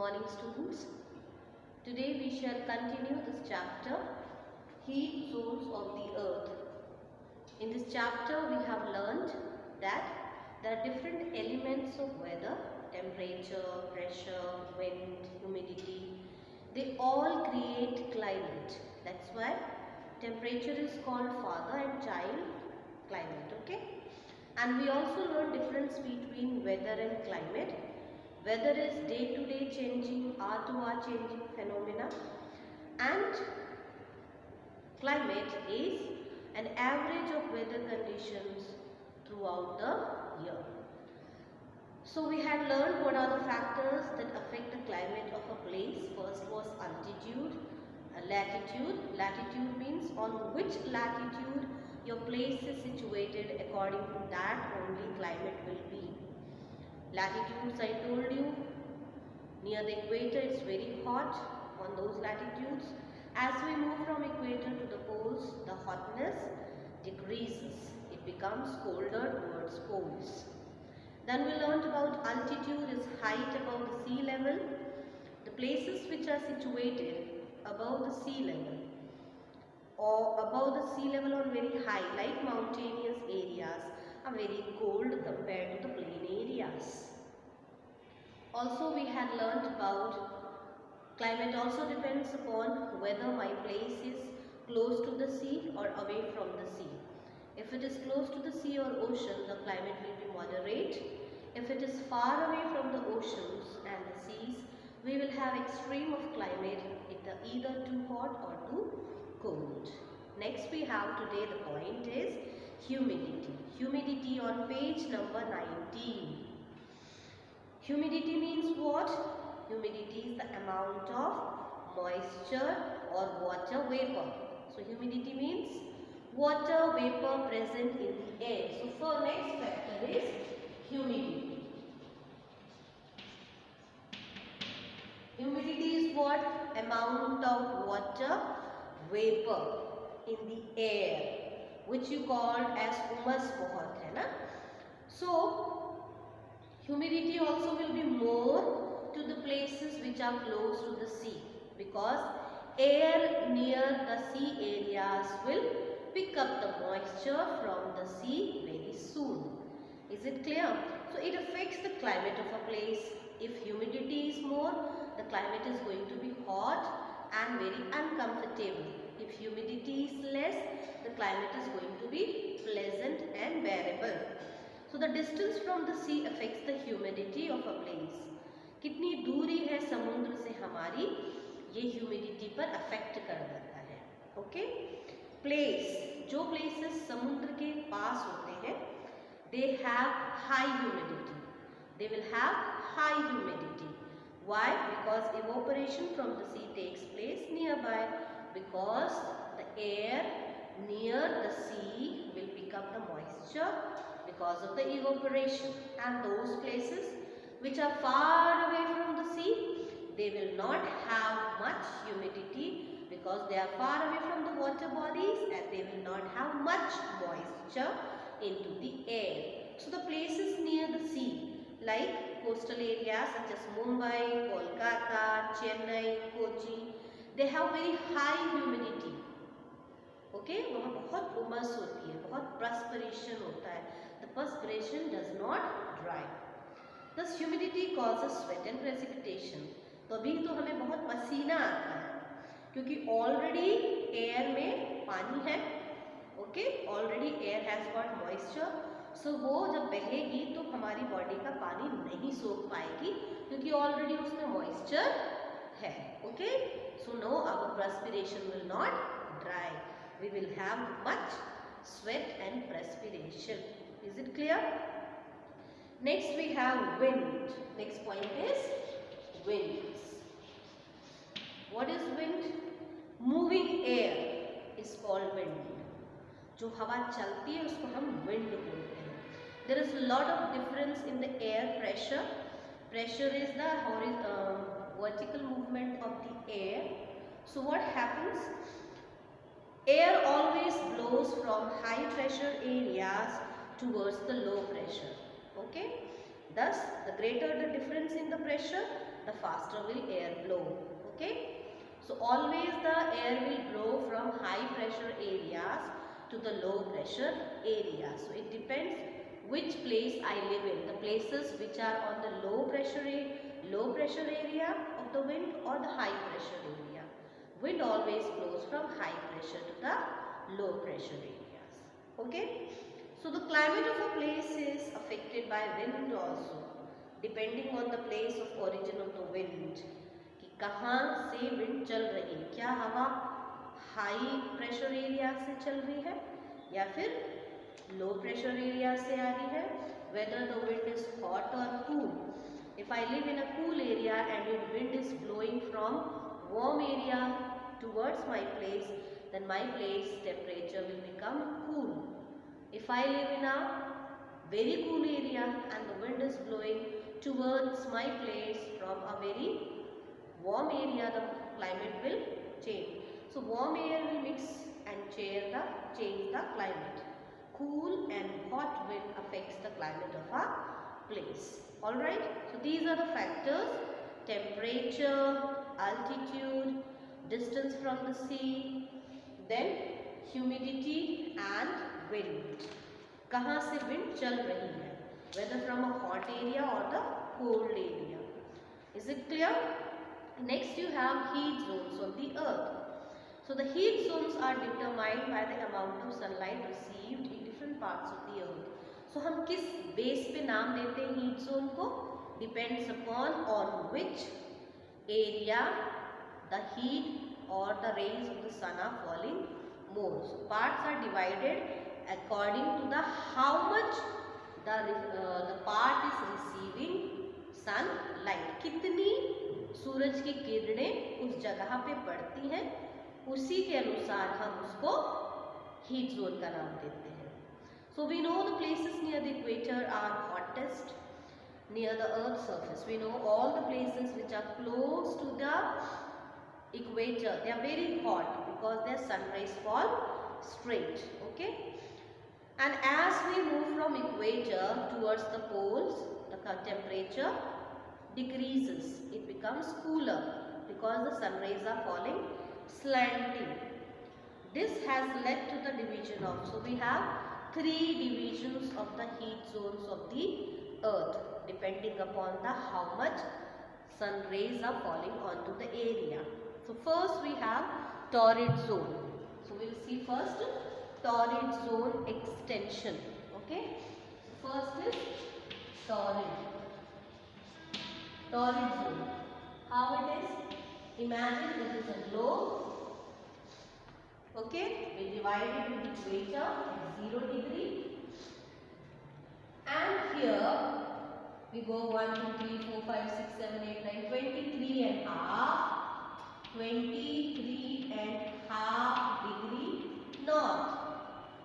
morning, students. Today we shall continue this chapter, Heat Zones of the Earth. In this chapter we have learned that there are different elements of weather: temperature, pressure, wind, humidity. They all create climate. That's why temperature is called father and child climate. Okay? And we also learned difference between weather and climate. Weather is day-to-day changing, hour-to-hour changing phenomena, and climate is an average of weather conditions throughout the year. So we had learned what are the factors that affect the climate of a place. First was altitude, latitude. Latitude means on which latitude your place is situated. According to that only climate will be. Latitudes, I told you, near the equator it's very hot on those latitudes. As we move from equator to the poles, the hotness decreases. It becomes colder towards poles. Then we learned about altitude is height above the sea level. The places which are situated above the sea level or above the sea level or very high, like mountainous areas, are very cold compared to the plain areas. Also we had learnt about climate also depends upon whether my place is close to the sea or away from the sea. If it is close to the sea or ocean, the climate will be moderate. If it is far away from the oceans and the seas, we will have extreme of climate, either too hot or too cold. Next we have today, the point is humidity. Humidity on page number 19. Humidity means what? Humidity is the amount of moisture or water vapor. So humidity means water vapor present in the air. So for next factor is humidity. Humidity is what? Amount of water vapor in the air, which you call as umas bahut hai na. So humidity also will be more to the places which are close to the sea, because air near the sea areas will pick up the moisture from the sea very soon. Is it clear? So it affects the climate of a place. If humidity is more, the climate is going to be hot and very uncomfortable. If humidity is less, the climate is going to be pleasant and bearable. So the distance from the sea affects the humidity of a place. कितनी दूरी है समुद्र से हमारी, ये humidity पर affect कर देता है. ओके, प्लेस, जो प्लेसेस समुद्र के पास होते हैं, they have high humidity. They will have high humidity. Why? Because evaporation from the sea takes place nearby. Because the air near the sea will pick up the moisture because of the evaporation, and those places which are far away from the sea, they will not have much humidity because they are far away from the water bodies and they will not have much moisture into the air. So the places near the sea, like coastal areas such as Mumbai, Kolkata, Chennai, Kochi, they have very high humidity. Okay, वहाँ बहुत उमस होती है, बहुत perspiration होता है. The perspiration does not dry. Thus humidity causes sweat and precipitation. तो अभी तो हमें बहुत पसीना आता है क्योंकि already air में पानी है. Okay, already air has got moisture. So वो जब बहेगी तो हमारी बॉडी का पानी नहीं सोख पाएगी क्योंकि already उसमें moisture है. Okay, so no, our perspiration will not dry. We will have much sweat and perspiration. Is it clear? Next we have wind. Next point is winds. What is wind? Moving air is called wind. जो हवा चलती है उसको हम wind बोलते हैं. There is a lot of difference in the air pressure. Pressure is the vertical movement of the air. So what happens? Air always blows from high pressure areas towards the low pressure. Okay? Thus, the greater the difference in the pressure, the faster will air blow. Okay, so always the air will blow from high pressure areas to the low pressure areas. So it depends which place I live in, the places which are on the low pressure area of the wind or the high pressure area. Wind always blows from high pressure to the low pressure areas. Okay, so the climate of a place is affected by wind also, depending on the place of origin of the wind, कि कहाँ से wind चल रही है, क्या हवा high pressure area से चल रही है या फिर लो प्रेशर एरिया से आ रही है, whether the wind is hot or cool. If I live in a cool area and if wind is blowing from warm area towards my place, then my place temperature will become cool. If I live in a very cool area and the wind is blowing towards my place from a very warm area, the climate will change. So warm air will mix and change the climate. Cool and hot wind affects the climate of a place. Alright, so these are the factors: temperature, altitude, distance from the sea, then humidity and wind. कहाँ से wind चल रही है, whether from a hot area or the cold area. Is it clear? Next you have heat zones on the earth. So the heat zones are determined by the amount of sunlight received in different parts of the earth. So हम किस base पे नाम देते हैं heat zone को? Depends upon on which area the heat or the rays of the sun are falling more. So parts are divided according to the how much the part is receiving sunlight. कितनी सूरज की किरणें उस जगह पे पड़ती हैं, उसी के अनुसार हम उसको हीट जोन का नाम देते हैं. So we know the places near the equator are hottest near the earth's surface. We know all the places which are close to the equator, they are very hot because their sun rays fall straight. Okay, and as we move from equator towards the poles, the temperature decreases. It becomes cooler because the sun rays are falling slanting. This has led to the division of, so we have 3 divisions of the heat zones of the earth depending upon the how much sun rays are falling onto the area. So first we have torrid zone. So we will see first torrid zone extension. Okay, so first is torrid zone. How it is? Imagine this is a globe. Okay, we divide it into equator at 0 degree, and here we go 1, 2, 3, 4, 5, 6, 7, 8, 9, 23 and half, 23 and half degree north.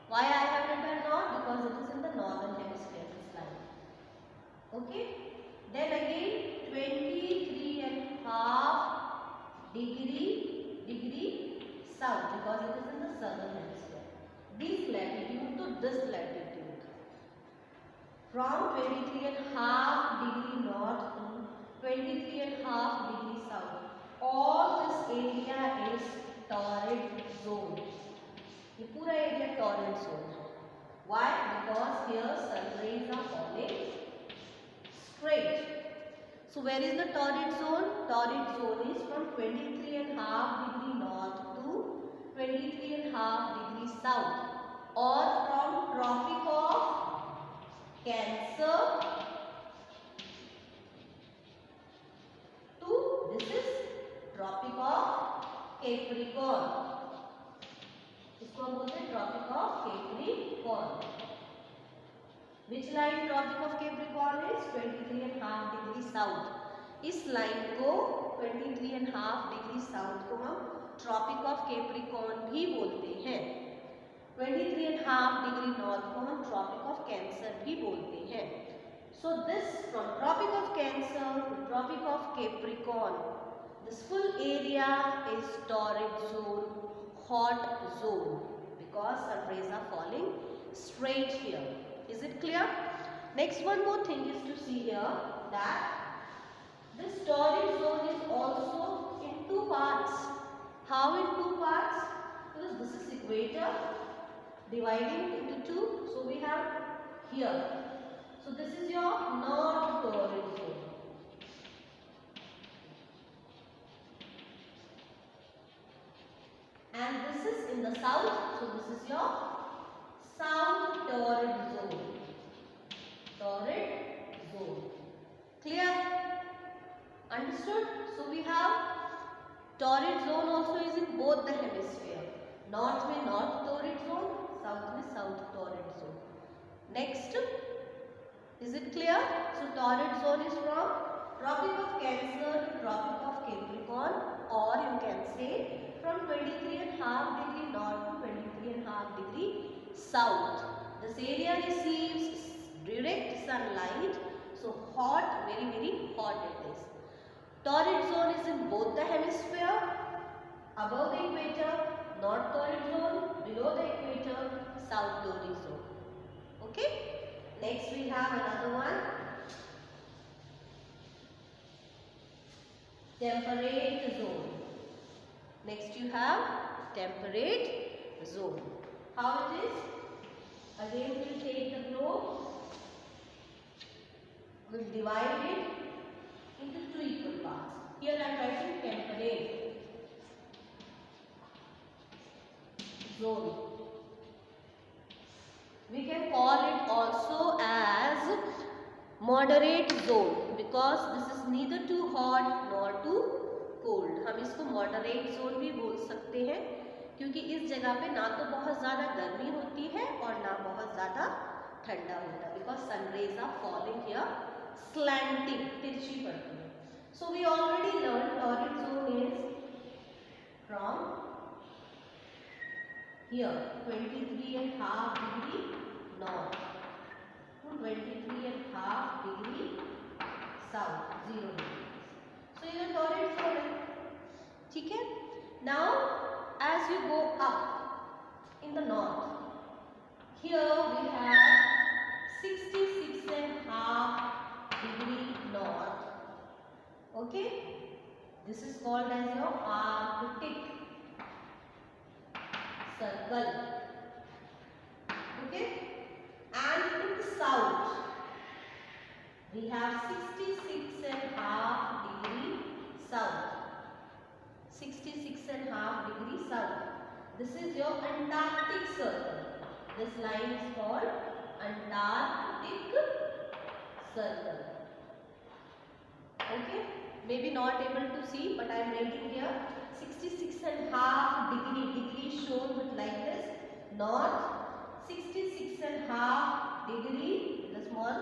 Why I have written north? Because it is in the northern hemisphere, this line. Okay, then again 23 and half degree south, because it is in the southern hemisphere. This latitude to this latitude, from 23 and half degree north to 23 and half degree south, all this area is torrid zone. ये पूरा area torrid zone है. Why? Because here sun rays are falling straight. So where is the torrid zone? Torrid zone is from 23 and half degree north to 23 and half degree south, or from Tropic of Cancer to this is Tropic of Capricorn. इसको हम बोलते हैं Tropic of Capricorn. Which line Tropic of Capricorn is? 23 and half degree south. इस line को 23 and half degree south को हम Tropic of Capricorn भी बोलते हैं. 23 and half degree north को हम Tropic of Cancer भी बोलते हैं. So this from Tropic of Cancer to Tropic of Capricorn, this full area is torrid zone, hot zone, because sun rays are falling straight here. Is it clear? Next, one more thing is to see here that this torrid zone equator, dividing into two. So we have here. So this is your north torrid zone. And this is in the south. So this is your south torrid zone. Torrid zone. Clear? Understood? So we have torrid zone also is in both the hemisphere. North में north torrid zone, south में south torrid zone. Next, is it clear? So torrid zone is from Tropic of Cancer to Tropic of Capricorn, or you can say from 23.5 degree north to 23.5 degree south. This area receives direct sunlight, so hot, very very hot it is. Torrid zone is in both the hemisphere, above the equator, north torrid zone, below the equator, south torrid zone. Okay? Next we have another one. Temperate zone. Next you have temperate zone. How it is? Again we will take the globe, we will divide it into two equal parts. Here I am writing temperate zone. We can call it also as moderate zone because this is neither too hot nor too cold. हम इसको moderate zone भी बोल सकते हैं क्योंकि इस जगह पे ना तो बहुत ज़्यादा गर्मी होती है और ना बहुत ज़्यादा ठंडा होता है because sun rays are falling here slanting, तिरछी पड़ती है. So we already learned torrid zone is from here 23.5 degree north to 23.5 degree south, 0 degrees. So ये torrid zone है, ठीक है? Now as you go up in the north, here we have 66.5 degree north. Okay, this is called as your Arctic circle. Okay, and in the south we have 66.5 degree south. 66.5 degree south. This is your Antarctic circle. This line is called Antarctic circle. Okay, maybe not able to see, but I am writing here 66.5 degree. Degree shown with like this. North 66.5 degree. The small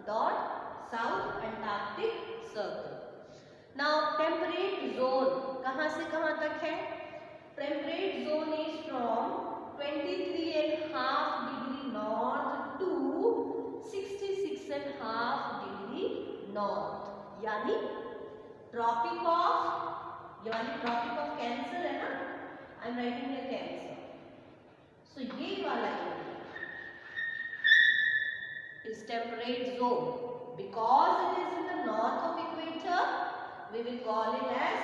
dot. South Antarctic circle. Now temperate zone कहाँ से कहाँ तक है? Temperate zone is from 23.5 degree north to 66.5 degree north. यानी Tropic of, ये वाली Tropic of Cancer है ना? I am writing here Cancer. So ये वाला is temperate zone because it is in the north of equator. We will call it as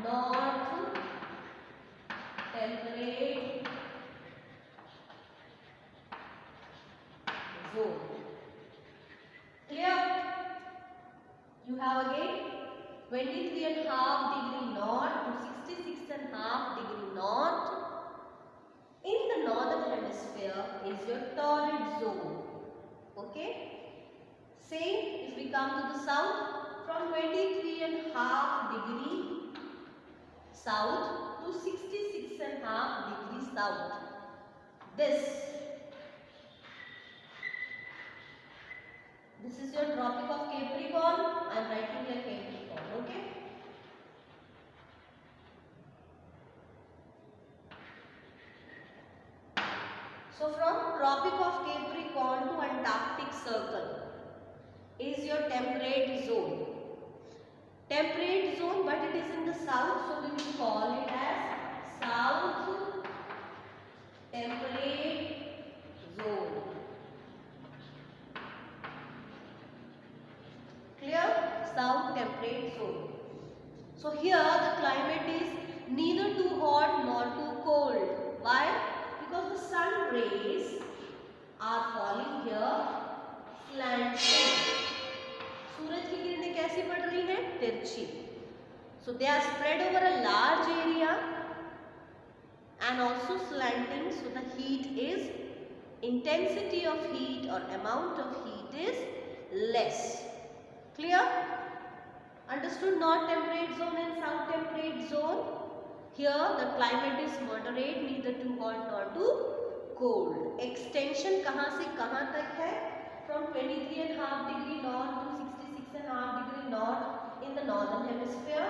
north temperate zone. Clear? You have again 23.5 degree north to 66.5 degree north. In the northern hemisphere is your torrid zone. Okay? Same if we come to the south. From 23.5 degree south to 66.5 degree south. This is your Tropic of Capricorn. I am writing here Capricorn. Okay. So from Tropic of Capricorn to Antarctic circle is your temperate zone. Temperate zone, but it is in the south, so we will call it as south temperate zone. Clear? South temperate zone. So here the climate is neither too hot nor too cold. Why? the sun rays are falling here slanting. सूरज की किरणें कैसी पड़ रही हैं? तिरछी. So they are spread over a large area and also slanting. So the heat is, intensity of heat or amount of heat is less. Clear? Understood? North temperate zone and south temperate zone. Here the climate is moderate, neither too hot nor too cold. Extension कहाँ से कहाँ तक है? From 23.5 degree north to 66.5 degree north in the northern hemisphere.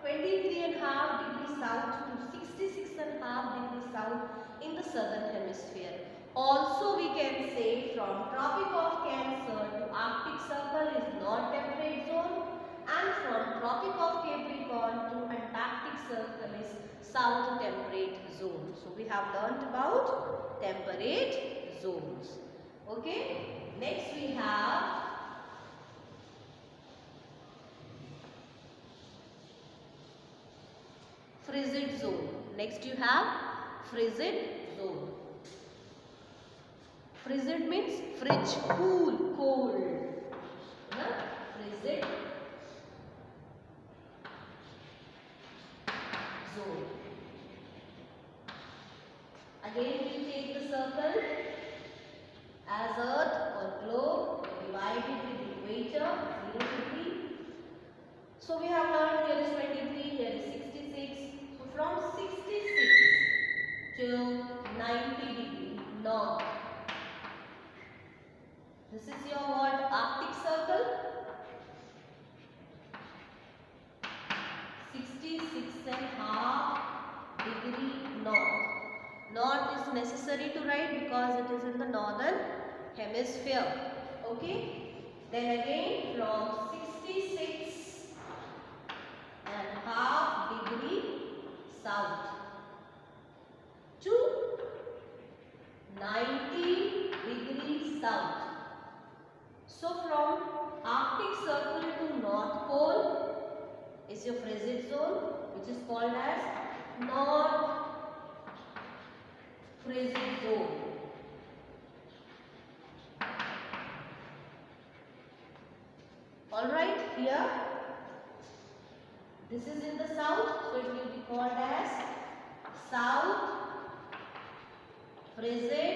23.5 degree south to 66.5 degree south in the southern hemisphere. Also we can say from Tropic of Cancer to Arctic Circle is North temperate zone, and from Tropic of Capricorn to Antarctic Circle is South temperate zone. So we have learnt about temperate zones. Okay. Next we have frigid zone. Next you have frigid zone. Frigid means fridge, cool, cold. Frigid zone. Again we take the circle as earth or globe, divide it with equator, 0 degree. So we have learned here is 23, here is 66. So from 66 to 90 degree north. This is your what? Arctic Circle. 66.5 degree north. North is necessary to write because it is in the northern hemisphere. Okay. Then again from 66.5 degree south to 90 degree south. So from Arctic Circle to North Pole is your frigid zone, which is called as North frigid zone. Alright, here this is in the south, so it will be called as South frigid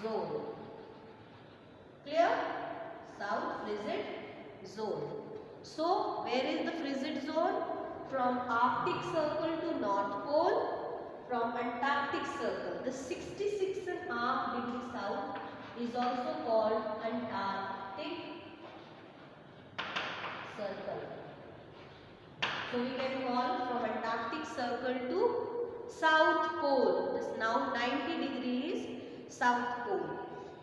zone. Clear? South frigid zone. So where is the frigid zone? From Arctic Circle to North Pole, from Antarctic Circle. The 66.5 degree south is also called Antarctic Circle. So we can call from Antarctic Circle to South Pole. This now 90 degrees South Pole.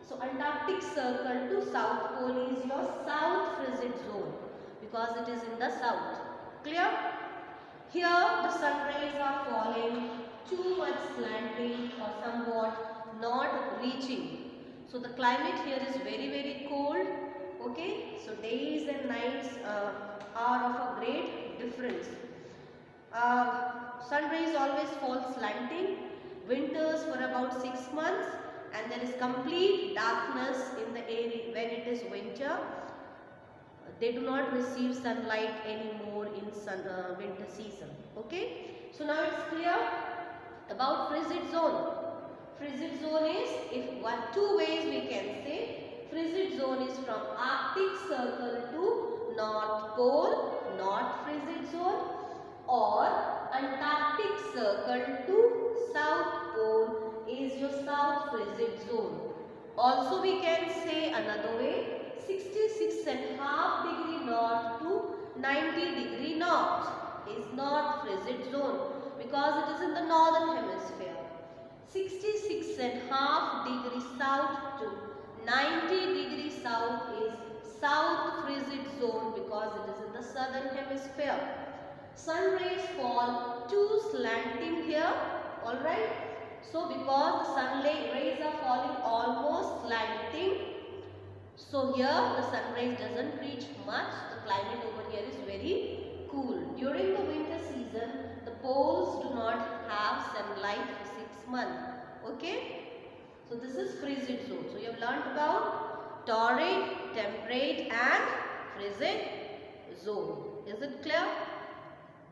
So Antarctic Circle to South Pole is your South frigid zone because it is in the south. Clear? Here the sun rays are falling too much slanting or somewhat not reaching. So the climate here is very cold. Okay. So days and nights are of a great difference. Sun rays always fall slanting. Winters for about 6 months. And there is complete darkness in the area when it is winter. They do not receive sunlight anymore in winter season. Okay. So now it's clear about frigid zone. Frigid zone is, two ways we can say. Frigid zone is from Arctic Circle to North Pole, North frigid zone, or Antarctic Circle to South Pole is your South frigid zone. Also we can say another way, 66.5 degree north to 90 degree north is North frigid zone because it is in the northern hemisphere. 66.5 degree south to 90 degree south is South frigid zone because it is in the southern hemisphere. Sun rays fall too slanting here. Alright. So because the sun rays are falling almost slanting, so here the sun rays doesn't reach much. The climate over here is very cool. During the winter season, the poles do not have sunlight for 6 months. Okay? So this is frigid zone. So you have learnt about torrid, temperate and frigid zone. Is it clear?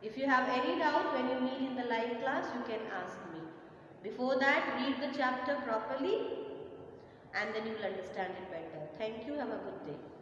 If you have any doubt when you meet in the live class, you can ask me. Before that, read the chapter properly and then you will understand it better. Thank you. Have a good day.